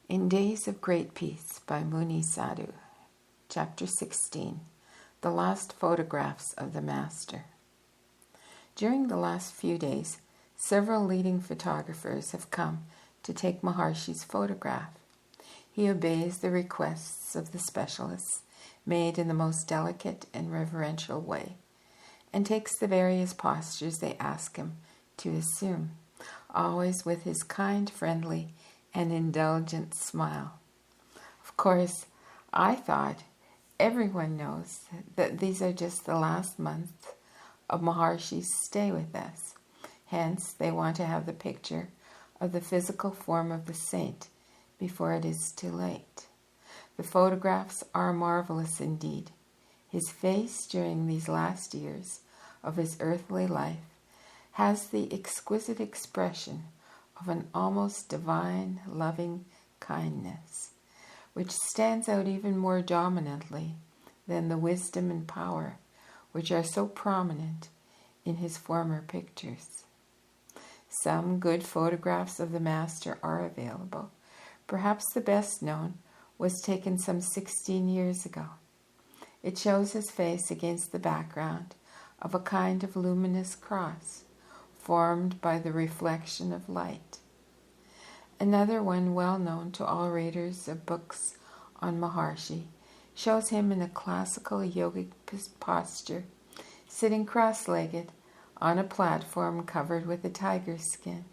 In Days of Great Peace by Mouni Sadhu, Chapter 16, The Last Photographs of the Master. During the last few days, several leading photographers have come to take Maharshi's photograph. He obeys the requests of the specialists, made in the most delicate and reverential way, and takes the various postures they ask him to assume, always with his kind, friendly, and indulgent smile. Of course, I thought everyone knows that these are just the last months of Maharshi's stay with us. Hence, they want to have the picture of the physical form of the saint before it is too late. The photographs are marvelous indeed. His face during these last years of his earthly life has the exquisite expression of an almost divine, loving kindness, which stands out even more dominantly than the wisdom and power which are so prominent in his former pictures. Some good photographs of the Master are available. Perhaps the best known was taken some 16 years ago. It shows his face against the background of a kind of luminous cross, formed by the reflection of light. Another one, well known to all readers of books on Maharshi, shows him in a classical yogic posture, sitting cross-legged on a platform covered with a tiger skin.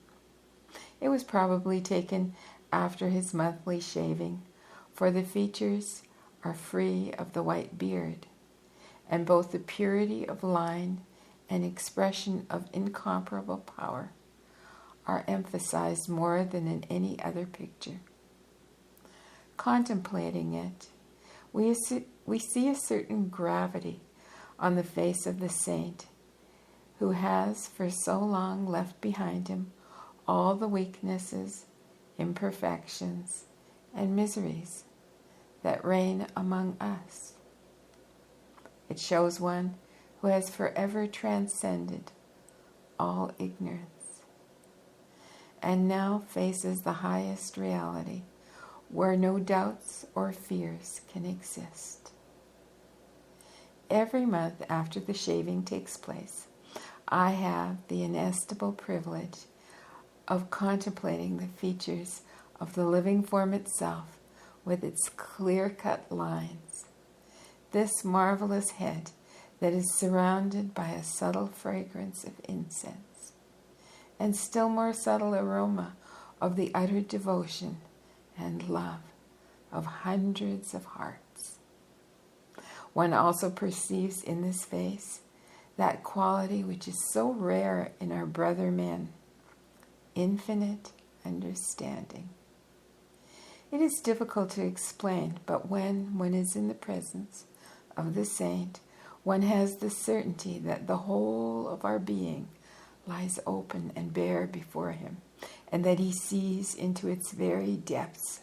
It was probably taken after his monthly shaving, for the features are free of the white beard, and both the purity of line and expression of incomparable power are emphasized more than in any other picture. Contemplating it, we see a certain gravity on the face of the saint, who has for so long left behind him all the weaknesses, imperfections, and miseries that reign among us. It shows one who has forever transcended all ignorance, and now faces the highest reality, where no doubts or fears can exist. Every month after the shaving takes place, I have the inestimable privilege of contemplating the features of the living form itself with its clear-cut lines. This marvelous head that is surrounded by a subtle fragrance of incense, and still more subtle aroma of the utter devotion and love of hundreds of hearts. One also perceives in this face that quality which is so rare in our brother men, infinite understanding. It is difficult to explain, but when one is in the presence of the saint, one has the certainty that the whole of our being lies open and bare before him, and that he sees into its very depths.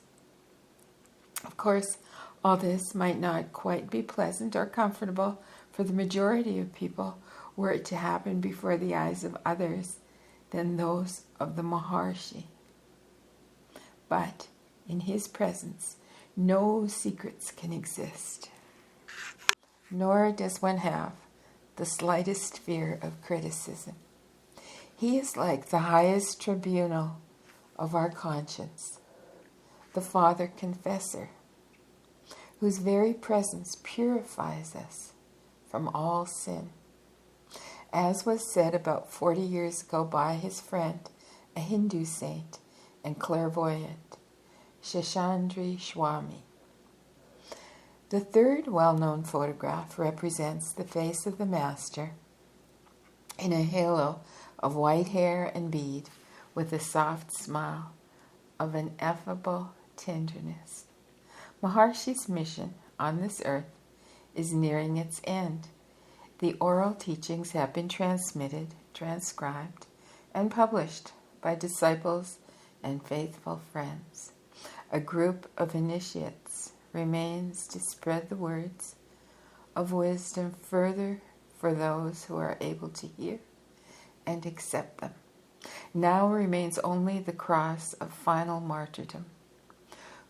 Of course, all this might not quite be pleasant or comfortable for the majority of people were it to happen before the eyes of others than those of the Maharshi. But in his presence, no secrets can exist, nor does one have the slightest fear of criticism. He is like the highest tribunal of our conscience, the Father Confessor, whose very presence purifies us from all sin. As was said about 40 years ago by his friend, a Hindu saint and clairvoyant, Sheshandri Swami. The third well-known photograph represents the face of the Master in a halo of white hair and bead, with a soft smile of ineffable tenderness. Maharshi's mission on this earth is nearing its end. The oral teachings have been transmitted, transcribed, and published by disciples and faithful friends. A group of initiates remains to spread the words of wisdom further for those who are able to hear and accept them. Now remains only the cross of final martyrdom.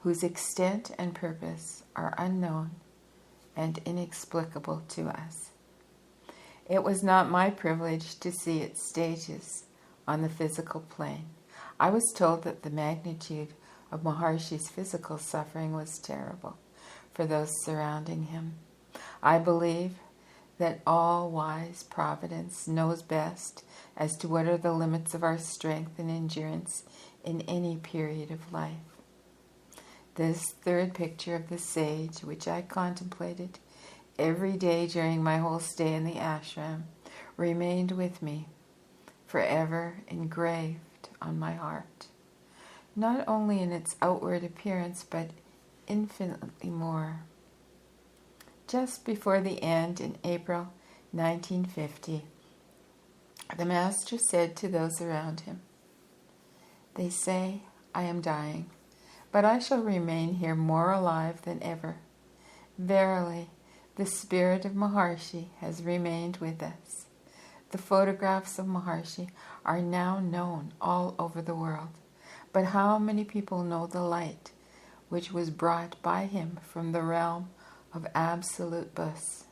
whose extent and purpose are unknown and inexplicable to us. It was not my privilege to see its stages on the physical plane. I was told that the magnitude of Maharshi's physical suffering was terrible for those surrounding him. I believe that all-wise providence knows best as to what are the limits of our strength and endurance in any period of life. This third picture of the sage, which I contemplated every day during my whole stay in the ashram, remained with me, forever engraved on my heart, not only in its outward appearance, but infinitely more. Just before the end, in April 1950, the Master said to those around him, "They say I am dying, but I shall remain here more alive than ever. Verily, the spirit of Maharshi has remained with us. The photographs of Maharshi are now known all over the world. But how many people know the light which was brought by him from the realm of absolute bliss,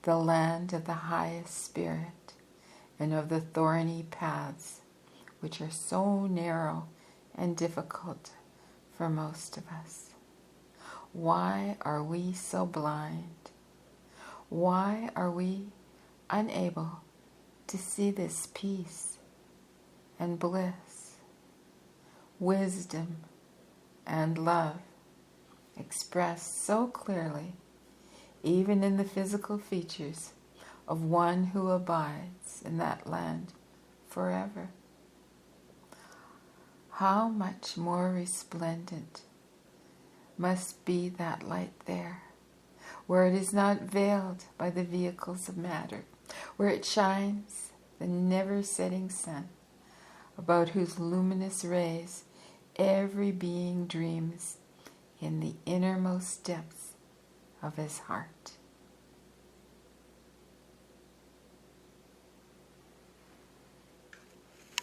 the land of the highest spirit, and of the thorny paths which are so narrow and difficult for most of us? Why are we so blind? Why are we unable to see this peace and bliss, wisdom and love expressed so clearly, even in the physical features of one who abides in that land forever? How much more resplendent must be that light there, where it is not veiled by the vehicles of matter, where it shines the never-setting sun, about whose luminous rays every being dreams in the innermost depths of his heart.